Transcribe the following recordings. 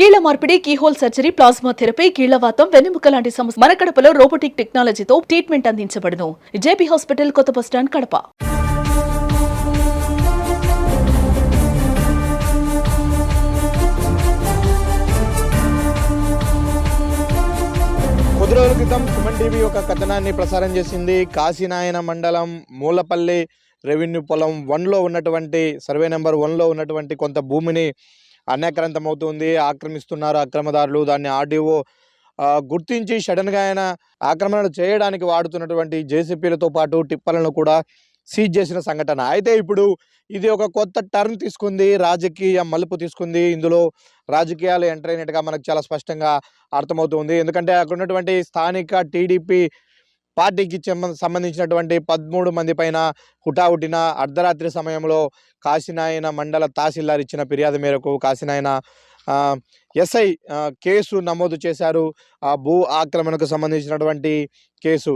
కీళ్ల మార్పిడి, keyhole surgery, plasma therapy, కీళ్లవాతం, వెన్నెముక లాంటి సమస్య మన కడపలో రోబోటిక్ టెక్నాలజీతో ట్రీట్మెంట్ అందించబడును. జేపీ హాస్పిటల్, కొత్త బస్టాండ్, కడప. కొద్ది రోజుల క్రితం సుమన్ టీవీ ఒక కథనాన్ని ప్రసారం చేసింది. కాశీనాయన మండలం మూలపల్లి రెవెన్యూ పొలం 1లో ఉన్నటువంటి సర్వే నెంబర్ 1లో ఉన్నటువంటి కొంత భూమిని అన్యాక్రాంతమవుతుంది, ఆక్రమిస్తున్నారు అక్రమదారులు. దాన్ని ఆర్డీఓ గుర్తించి సడన్గా ఆయన ఆక్రమణ చేయడానికి వాడుతున్నటువంటి జేసీపీలతో పాటు టిప్పర్లను కూడా సీజ్ చేసిన సంఘటన. అయితే ఇప్పుడు ఇది ఒక కొత్త టర్న్ తీసుకుంది, రాజకీయ మలుపు తీసుకుంది. ఇందులో రాజకీయాలు ఎంటర్ అయినట్టుగా మనకు చాలా స్పష్టంగా అర్థమవుతుంది. ఎందుకంటే అక్కడ ఉన్నటువంటి స్థానిక టీడీపీ పార్టీకి సంబంధించినటువంటి 13 మంది పైన హుటాహుటిన అర్ధరాత్రి సమయంలో కాశీనాయన మండల తహసీల్దార్ ఇచ్చిన ఫిర్యాదు మేరకు కాశీనాయన ఎస్ఐ కేసు నమోదు చేశారు. భూ ఆక్రమణకు సంబంధించినటువంటి కేసు.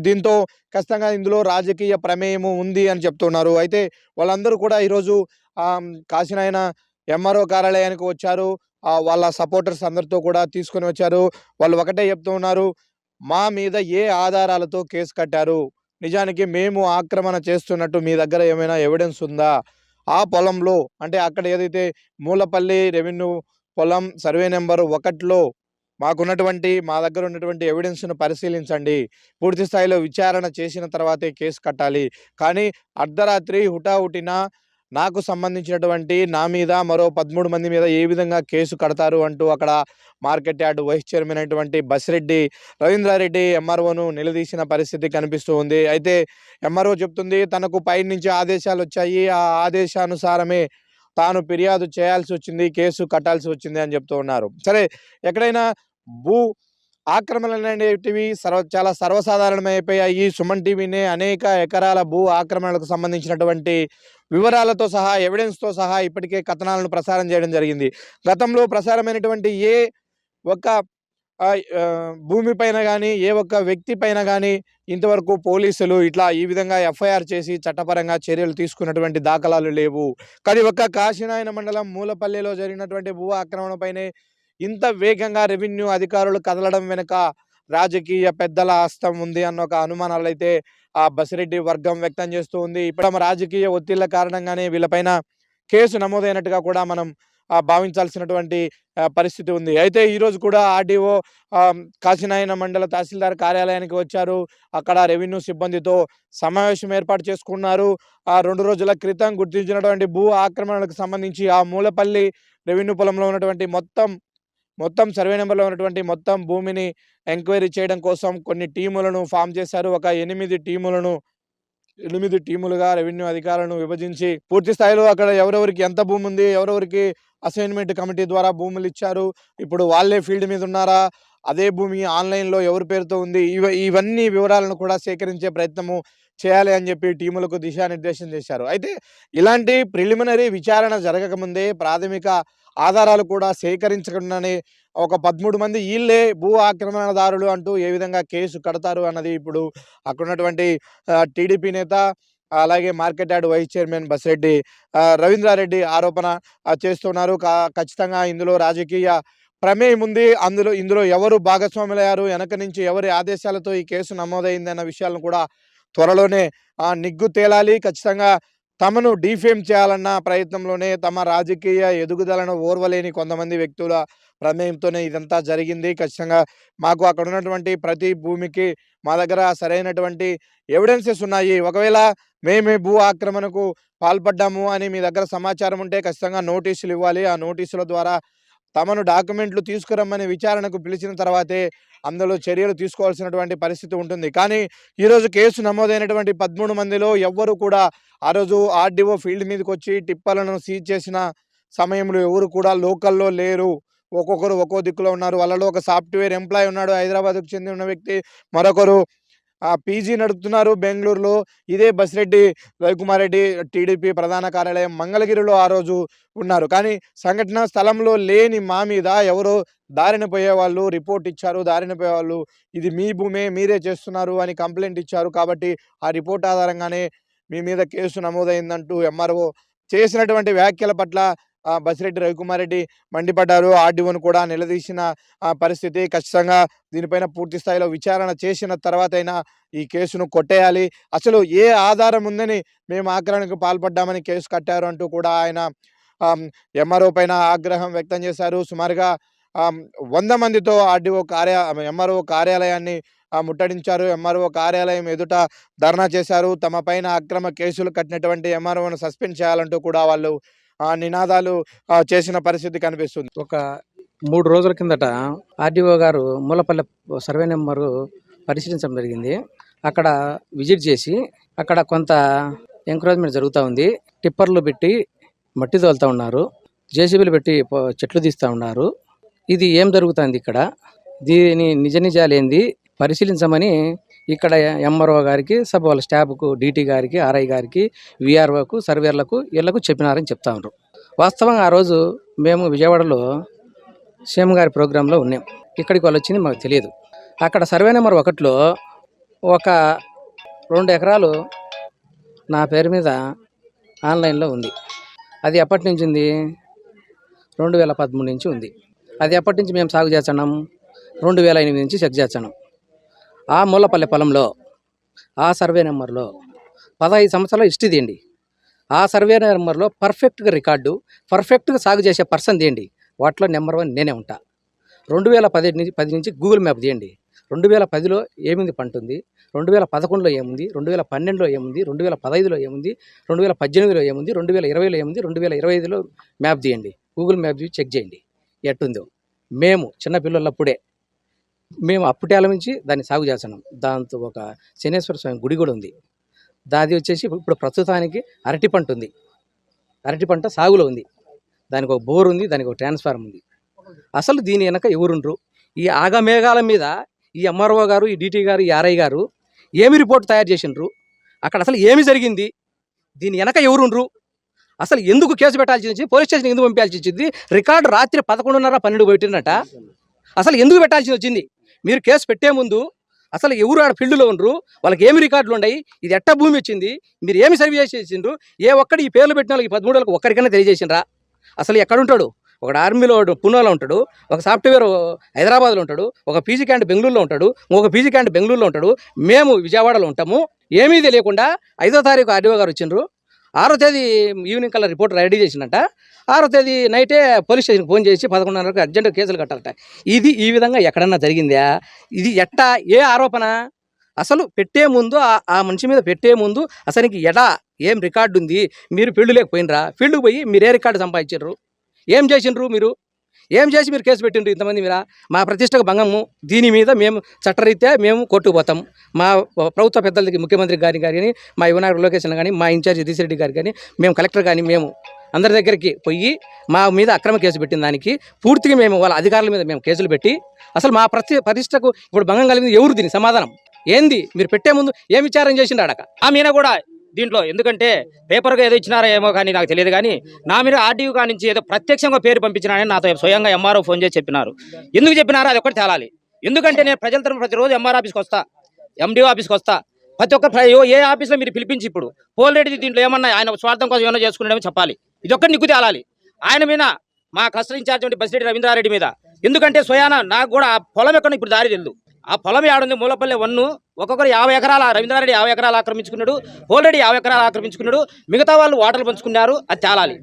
దీంతో ఖచ్చితంగా ఇందులో రాజకీయ ప్రమేయము ఉంది అని చెప్తున్నారు. అయితే వాళ్ళందరూ కూడా ఈరోజు కాశీనాయన ఎంఆర్ఓ కార్యాలయానికి వచ్చారు. వాళ్ళ సపోర్టర్స్ అందరితో కూడా తీసుకొని వచ్చారు. వాళ్ళు ఒకటే చెప్తూ ఉన్నారు, మా మీద ఏ ఆధారాలతో కేసు కట్టారు, నిజానికి మేము ఆక్రమణ చేస్తున్నట్టు మీ దగ్గర ఏమైనా ఎవిడెన్స్ ఉందా, ఆ పొలంలో అంటే అక్కడ ఏదైతే మూలపల్లి రెవెన్యూ పొలం సర్వే నెంబర్ 1లో మా దగ్గర ఉన్నటువంటి ఎవిడెన్స్ను పరిశీలించండి, పూర్తి స్థాయిలో విచారణ చేసిన తర్వాతే కేసు కట్టాలి. కానీ అర్ధరాత్రి హుటాహుటిన నాకు సంబంధించినటువంటి నా మీద మరో 13 మంది మీద ఏ విధంగా కేసు కడతారు అంటూ అక్కడ మార్కెట్ యార్డ్ వైస్ చైర్మన్ అయినటువంటి బసిరెడ్డి రవీంద్రారెడ్డి ఎంఆర్ఓను నిలదీసిన పరిస్థితి కనిపిస్తూ ఉంది. అయితే ఎంఆర్ఓ చెప్తుంది తనకు పైనుంచి ఆదేశాలు వచ్చాయి, ఆ ఆదేశానుసారమే తాను ఫిర్యాదు చేయాల్సి వచ్చింది, కేసు కట్టాల్సి వచ్చింది అని చెప్తూ ఉన్నారు. సరే, ఎక్కడైనా భూ ఆక్రమణలు అనేటివి చాలా సర్వసాధారణమైపోయాయి. సుమన్ టీవీనే అనేక ఎకరాల భూ ఆక్రమణలకు సంబంధించినటువంటి వివరాలతో సహా, ఎవిడెన్స్తో సహా ఇప్పటికే కథనాలను ప్రసారం చేయడం జరిగింది. గతంలో ప్రసారమైనటువంటి ఏ ఒక్క భూమి పైన కానీ, ఏ ఒక్క వ్యక్తి పైన కానీ ఇంతవరకు పోలీసులు ఇట్లా ఈ విధంగా ఎఫ్ఐఆర్ చేసి చట్టపరంగా చర్యలు తీసుకున్నటువంటి దాఖలాలు లేవు. కానీ ఒక్క కాశీనాయన మండలం మూలపల్లిలో జరిగినటువంటి భూ ఆక్రమణపైనే ఇంత వేగంగా రెవెన్యూ అధికారులు కదలడం వెనుక రాజకీయ పెద్దల హస్తం ఉంది అన్న ఒక అనుమానాలు అయితే ఆ బసిరెడ్డి వర్గం వ్యక్తం చేస్తూ ఉంది. ఇప్పుడు రాజకీయ ఒత్తిళ్ల కారణంగానే వీళ్ళపైన కేసు నమోదైనట్టుగా కూడా మనం భావించాల్సినటువంటి పరిస్థితి ఉంది. అయితే ఈరోజు కూడా ఆర్డీఓ కాశీనాయన మండల తహసీల్దార్ కార్యాలయానికి వచ్చారు. అక్కడ రెవెన్యూ సిబ్బందితో సమావేశం ఏర్పాటు చేసుకున్నారు. 2 రోజుల క్రితం గుర్తించినటువంటి భూ ఆక్రమణలకు సంబంధించి ఆ మూలపల్లి రెవెన్యూ పొలంలో ఉన్నటువంటి మొత్తం సర్వే నెంబర్లో ఉన్నటువంటి మొత్తం భూమిని ఎంక్వైరీ చేయడం కోసం కొన్ని టీములను ఫామ్ చేశారు. ఒక 8 టీములుగా రెవెన్యూ అధికారులను విభజించి పూర్తి స్థాయిలో అక్కడ ఎవరెవరికి ఎంత భూమి ఉంది, ఎవరెవరికి అసైన్మెంట్ కమిటీ ద్వారా భూములు ఇచ్చారు, ఇప్పుడు వాళ్ళే ఫీల్డ్ మీద ఉన్నారా, అదే భూమి ఆన్లైన్లో ఎవరి పేరుతో ఉంది, ఇవన్నీ వివరాలను కూడా సేకరించే ప్రయత్నము చేయాలి అని చెప్పి టీములకు దిశానిర్దేశం చేశారు. అయితే ఇలాంటి ప్రిలిమినరీ విచారణ జరగకముందే ప్రాథమిక ఆధారాలు కూడా సేకరించకుండానే ఒక 13 మంది వీళ్ళే భూ ఆక్రమణదారులు అంటూ ఏ విధంగా కేసు కడతారు అన్నది ఇప్పుడు అక్కడ ఉన్నటువంటి టీడీపీ నేత, అలాగే market yard vice chairman Basireddy Ravindra Reddy ఆరోపణ చేస్తున్నారు. ఖచ్చితంగా ఇందులో రాజకీయ ప్రమేయం ఉంది. ఇందులో ఎవరు భాగస్వాములయ్యారు, వెనక నుంచి ఎవరి ఆదేశాలతో ఈ కేసు నమోదైంది అన్న విషయాలను కూడా త్వరలోనే నిగ్గు తేలాలి. ఖచ్చితంగా తమను డిఫేమ్ చేయాలన్న ప్రయత్నంలోనే, తమ రాజకీయ ఎదుగుదలను ఓర్వలేని కొంతమంది వ్యక్తుల ప్రమేయంతోనే ఇదంతా జరిగింది. ఖచ్చితంగా మాకు అక్కడ ఉన్నటువంటి ప్రతి భూమికి మా దగ్గర సరైనటువంటి ఎవిడెన్సెస్ ఉన్నాయి. ఒకవేళ మేమే భూ ఆక్రమణకు పాల్పడ్డాము అని మీ దగ్గర సమాచారం ఉంటే ఖచ్చితంగా నోటీసులు ఇవ్వాలి. ఆ నోటీసుల ద్వారా తమను డాక్యుమెంట్లు తీసుకురమ్మని విచారణకు పిలిచిన తర్వాతే అందులో చర్యలు తీసుకోవాల్సినటువంటి పరిస్థితి ఉంటుంది. కానీ ఈరోజు కేసు నమోదైనటువంటి 13 మందిలో ఎవ్వరు కూడా ఆ రోజు ఆర్డీఓ ఫీల్డ్ మీదకి వచ్చి టిప్పర్లను సీజ్ చేసిన సమయంలో ఎవరు కూడా లోకల్లో లేరు. ఒక్కొక్కరు ఒక్కో దిక్కులో ఉన్నారు. వాళ్ళలో ఒక సాఫ్ట్వేర్ ఎంప్లాయీ ఉన్నాడు, హైదరాబాద్కు చెందిన వ్యక్తి. మరొకరు పీజీ నడుపుతున్నారు బెంగళూరులో. ఇదే బసిరెడ్డి రవికుమార్ రెడ్డి టీడీపీ ప్రధాన కార్యాలయం మంగళగిరిలో ఆ రోజు ఉన్నారు. కానీ సంఘటన స్థలంలో లేని మా మీద ఎవరో దారిన పోయేవాళ్ళు రిపోర్ట్ ఇచ్చారు. దారిన పోయేవాళ్ళు ఇది మీ భూమే, మీరే చేస్తున్నారు అని కంప్లైంట్ ఇచ్చారు. కాబట్టి ఆ రిపోర్ట్ ఆధారంగానే మీ మీద కేసు నమోదైందంటూ ఎంఆర్ఓ చేసినటువంటి వ్యాఖ్యల పట్ల బసిరెడ్డి రవికుమార్ రెడ్డి మండిపడ్డారు. ఆర్డీఓను కూడా నిలదీసిన పరిస్థితి. ఖచ్చితంగా దీనిపైన పూర్తి స్థాయిలో విచారణ చేసిన తర్వాతైనా ఈ కేసును కొట్టేయాలి. అసలు ఏ ఆధారం ఉందని మేము ఆక్రమణకు పాల్పడ్డామని కేసు కట్టారు అంటూ కూడా ఆయన ఎంఆర్ఓ పైన ఆగ్రహం వ్యక్తం చేశారు. సుమారుగా 100 మందితో ఎంఆర్ఓ కార్యాలయాన్ని ముట్టడించారు. ఎంఆర్ఓ కార్యాలయం ఎదుట ధర్నా చేశారు. తమ పైన అక్రమ కేసులు కట్టినటువంటి ఎంఆర్ఓను సస్పెండ్ చేయాలంటూ కూడా వాళ్ళు నినాదాలు చేసిన పరిస్థితి కనిపిస్తుంది. ఒక 3 రోజుల కిందట ఆర్డీఓ గారు మూలపల్లె సర్వే నెంబరు పరిశీలించడం జరిగింది. అక్కడ విజిట్ చేసి అక్కడ కొంత ఎంకరేజ్మెంట్ జరుగుతూ ఉంది. టిప్పర్లు పెట్టి మట్టి తోలుతూ ఉన్నారు, జేసీబీలు పెట్టి చెట్లు తీస్తూ ఉన్నారు. ఇది ఏం జరుగుతుంది ఇక్కడ, దీని నిజ నిజాలు ఏంది పరిశీలించమని ఇక్కడ ఎంఆర్ఓ గారికి, వాళ్ళ స్టాఫ్కు, డీటీ గారికి, ఆర్ఐ గారికి, విఆర్ఓకు, సర్వేర్లకు వీళ్ళకు చెప్పినారని చెప్తా ఉన్నారు. వాస్తవంగా ఆ రోజు మేము విజయవాడలో సీఎం గారి ప్రోగ్రాంలో ఉన్నాం. ఇక్కడికి వాళ్ళు వచ్చింది మాకు తెలియదు. అక్కడ సర్వే నెంబర్ 1లో ఒక 2 ఎకరాలు నా పేరు మీద ఆన్లైన్లో ఉంది. అది ఎప్పటి నుంచి ఉంది? 2013 నుంచి ఉంది. అది ఎప్పటి నుంచి మేము సాగు చేస్తున్నాం? 2008 నుంచి చెక్ చేస్తున్నాం. ఆ మూలపల్లె పొలంలో ఆ సర్వే నెంబర్లో 15 సంవత్సరాల హిస్టరీ తీయండి. ఆ సర్వే నెంబర్లో పర్ఫెక్ట్గా రికార్డు, పర్ఫెక్ట్గా సాగు చేసే పర్సన్ తీయండి. వాటిలో నెంబర్ 1 నేనే ఉంటా. 2010 నుంచి గూగుల్ మ్యాప్ తీయండి. 2010లో ఏముంది పంట ఉంది, 2011లో ఏముంది, 2012లో ఏముంది, 2015లో ఏముంది, 2018లో ఏముంది, 2020లో ఏముంది, 2025లో మ్యాప్ తీయండి. గూగుల్ మ్యాప్ తీసి చెక్ చేయండి ఎట్టుందో. మేము చిన్నపిల్లలప్పుడే మేము అప్పుటేల నుంచి దాన్ని సాగు చేస్తున్నాం. దాంతో ఒక శనేశ్వర స్వామి గుడి కూడా ఉంది. దాది వచ్చేసి ఇప్పుడు ప్రస్తుతానికి అరటి పంట ఉంది. అరటి పంట సాగులో ఉంది. దానికి ఒక బోర్ ఉంది, దానికి ఒక ట్రాన్స్ఫార్మర్ ఉంది. అసలు దీని వెనక ఎవరుండ్రు? ఈ ఆగమేఘాల మీద ఈ ఎంఆర్ఓ గారు, ఈ డీటీ గారు, ఈ ఆర్ఐ గారు ఏమి రిపోర్ట్ తయారు చేసిండ్రు? అక్కడ అసలు ఏమి జరిగింది? దీని వెనక ఎవరుండ్రు? అసలు ఎందుకు కేసు పెట్టాల్సి వచ్చింది? పోలీస్ స్టేషన్ ఎందుకు పంపించాల్సి వచ్చింది? రికార్డు రాత్రి 11:30, 12 పెట్టినట. అసలు ఎందుకు పెట్టాల్సి వచ్చింది? మీరు కేసు పెట్టే ముందు అసలు ఎవరు ఆడ ఫీల్డ్లో ఉండరు, వాళ్ళకి ఏమి రికార్డులు ఉన్నాయి, ఇది ఎట్ట భూమి వచ్చింది, మీరు ఏమి సర్వే చేసిండ్రు, ఏ ఒక్కటి ఈ పేర్లు పెట్టిన వాళ్ళకి 13 వాళ్ళకి ఒక్కరికైనా తెలియజేసిండ్రా? అసలు ఎక్కడుంటాడు? ఒక ఆర్మీలో పూనాలో ఉంటాడు, ఒక సాఫ్ట్వేర్ హైదరాబాద్లో ఉంటాడు, ఒక పీజీ క్యాండ్ బెంగళూరులో ఉంటాడు, ఒక పీజీ క్యాండ్ బెంగళూరులో ఉంటాడు. మేము విజయవాడలో ఉంటాము. ఏమీ తెలియకుండా 5వ తారీఖు ఆర్డీఓ గారు వచ్చిండ్రు. 6వ తేదీ ఈవినింగ్ కల్లా రిపోర్ట్ రెడీ చేసిందంట. 6వ తేదీ నైటే పోలీస్ స్టేషన్కి ఫోన్ చేసి 11:30కు అర్జెంటుగా కేసులు కట్టారట. ఇది ఈ విధంగా ఎక్కడన్నా జరిగిందా? ఇది ఎట్టా? ఏ ఆరోపణ? అసలు పెట్టే ముందు ఆ మనిషి మీద పెట్టే ముందు అసలుకి ఏం రికార్డు ఉంది? మీరు ఫీల్డ్ లేకపోయినరా? ఫీల్డ్కి పోయి మీరు ఏ రికార్డు సంపాదించారు? ఏం చేసిండ్రు? మీరు ఏం చేసి మీరు కేసు పెట్టిండ్రు ఇంతమంది మీరా? మా ప్రతిష్టకు భంగము. దీని మీద మేము చట్టరీత్యా మేము కోర్టుకు పోతాం. మా ప్రభుత్వ పెద్దల దగ్గర, ముఖ్యమంత్రి గారి కానీ, మా యువనాయకుడు లోకేష్ కానీ, మా ఇన్ఛార్జ్ దిశరెడ్డి గారు కానీ, మేము కలెక్టర్ కానీ, మేము అందరి దగ్గరికి పోయి మా మీద అక్రమ కేసు పెట్టిన దానికి పూర్తిగా మేము వాళ్ళ అధికారుల మీద మేము కేసులు పెట్టి అసలు మా ప్రతిష్టకు ఇప్పుడు భంగం కలిగింది ఎవరు? దీని సమాధానం ఏంది? మీరు పెట్టే ముందు ఏం విచారం చేసిండు అడక? ఆ మీన కూడా దీంట్లో ఎందుకంటే పేపర్గా ఏదో ఇచ్చినారో ఏమో కానీ నాకు తెలియదు, కానీ నా మీద ఆర్డీఓ కా నుంచి ఏదో ప్రత్యక్షంగా పేరు పంపించినారని నాతో స్వయంగా ఎంఆర్ఓ ఫోన్ చేసి చెప్పినారు. ఎందుకు చెప్పినారో అది ఒకటి తేలాలి. ఎందుకంటే నేను ప్రజల తరఫున ప్రతిరోజు ఎంఆర్ ఆఫీస్కి వస్తా, ఎండిఓ ఆఫీస్కి వస్తా. ప్రతి ఒక్క ఏ ఆఫీస్లో మీరు పిలిపించి ఇప్పుడు పోల్రెడ్డి దీంట్లో ఏమన్నా ఆయన స్వార్థం కోసం ఏమన్నా చేసుకునేమో చెప్పాలి. ఇది ఒక్కటి నిగ్గు తేలాలి. ఆయన మీద మా క్లస్టర్ ఇన్ఛార్జ్ ఉంటే బసిరెడ్డి రవీంద్రారెడ్డి మీద. ఎందుకంటే స్వయాన నాకు కూడా ఆ పొలం ఎక్కడ ఇప్పుడు దారి తెలియదు. ఆ పొలం ఏడుంది? మూలపల్లి 1 ఒక్కొక్కరు 50 ఎకరాల, రవీంద్రారెడ్డి 50 ఎకరాలు ఆక్రమించుకున్నాడు, పోల్రెడ్డి 50 ఎకరాలు ఆక్రమించుకున్నాడు, మిగతా వాళ్ళు ఓటర్లు పంచుకున్నారు. అది తేలాలి.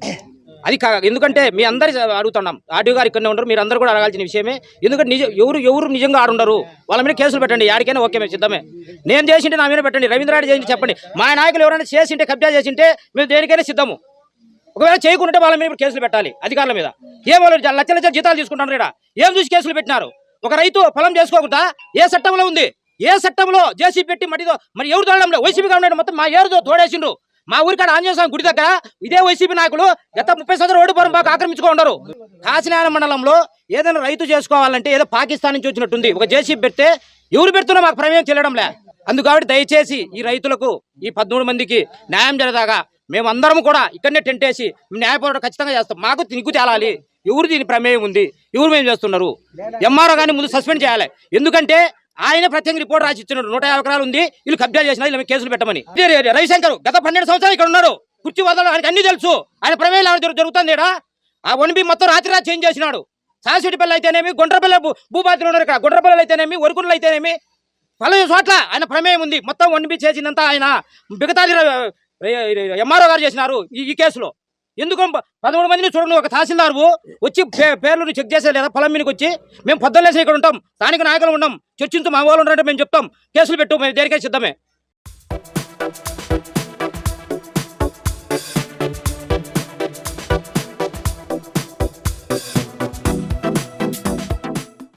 అది ఎందుకంటే మీ అందరి అడుగుతున్నాం, ఆర్డీఓ గారు ఇక్కడనే ఉండరు, మీరు అందరూ కూడా అడగాల్సిన విషయమే. ఎందుకంటే ఎవరు నిజంగా ఆడుండరు వాళ్ళ మీద కేసులు పెట్టండి. యాడికైనా ఓకే, మేము సిద్ధమే. నేను చేసింటే నా మీద పెట్టండి, రవీంద్రారెడ్డి చేసి చెప్పండి. మా నాయకులు ఎవరైనా చేసింటే, కబ్జా చేసింటే మేము దేనికైనా సిద్ధము. ఒకవేళ చేయకుంటే వాళ్ళ మీద కేసులు పెట్టాలి. అధికారుల మీద ఏం లక్షల జీతాలు తీసుకుంటున్నారు ఇక్కడ. ఏం చూసి కేసులు పెట్టినారు? ఒక రైతు పొలం చేసుకోకుండా ఏ చట్టంలో ఉంది? ఏ చట్టంలో జేసీ పెట్టి మట్టితో మరి ఎవరు తోడడం లేదు? వైసీపీ గవర్నమెంట్ మొత్తం మా ఏరుతో తోడేసిండ్రు. మా ఊరికాడ ఆంజనేయ స్వామి గుడి దగ్గర ఇదే వైసీపీ నాయకులు గత 30 సంవత్సరాలు రోడ్డు పొరం బాగా ఆక్రమించుకున్నారు. కాశీనారాయణ మండలంలో ఏదైనా రైతు చేసుకోవాలంటే ఏదో పాకిస్తాన్ నుంచి వచ్చినట్టుంది. ఒక జేసీ పెడితే ఎవరు పెడుతున్నా మాకు ప్రమేయం తెలియడంలే. అందుకు కాబట్టి దయచేసి ఈ రైతులకు, ఈ 13 మందికి న్యాయం జరిగేదాకా మేమందరం కూడా ఇక్కడనే టెంట్ వేసి న్యాయ పోరాటం ఖచ్చితంగా చేస్తాం. మాకు నిగ్గు తేలాలి. ఎవరు దీని ప్రమేయం ఉంది, ఎవరు మేము చేస్తున్నారు? ఎంఆర్ఓ కానీ ముందు సస్పెండ్ చేయాలి. ఎందుకంటే ఆయన ప్రత్యేక రిపోర్ట్ రాసి ఇచ్చినాడు, 150 ఎకరాలు ఉంది, వీళ్ళు కబ్జా చేసినా ఇలా కేసులు పెట్టమని. రవిశంకర్ గత 12 సంవత్సరాలు ఇక్కడ ఉన్నాడు. కుర్చీ వదలడానికి అన్ని తెలుసు. ఆయన ప్రమేయం జరుగుతుంది. ఆ 1B మొత్తం రాత్రి చేంజ్ చేసినాడు. సాసిడిపల్లి అయితేనేమి, గుండ్రపల్లి భూబాధితులు ఉన్నారు ఇక్కడ, గుండ్రపల్లి అయితేనేమి, వరకులు అయితేనేమి, పలు చోట్ల ఆయన ప్రమేయం ఉంది. మొత్తం 1B చేసిందంతా ఆయన బిగతాది ఎంఆర్ఓ గారు చేసినారు ఈ కేసులో. ఎందుకు 13 మందిని చూడండి, ఒక తహసీల్దారు వచ్చి పేర్లను చెక్ చేసే లేదా పొలం మీదకి వచ్చి మేము పొద్దున్నేసి ఇక్కడ ఉంటాం, స్థానిక నాయకులు ఉన్నాం, చర్చించు మా వాళ్ళు ఉన్నారంటే మేము చెప్తాం, కేసులు పెట్టు, మేము దేనికై సిద్ధమే.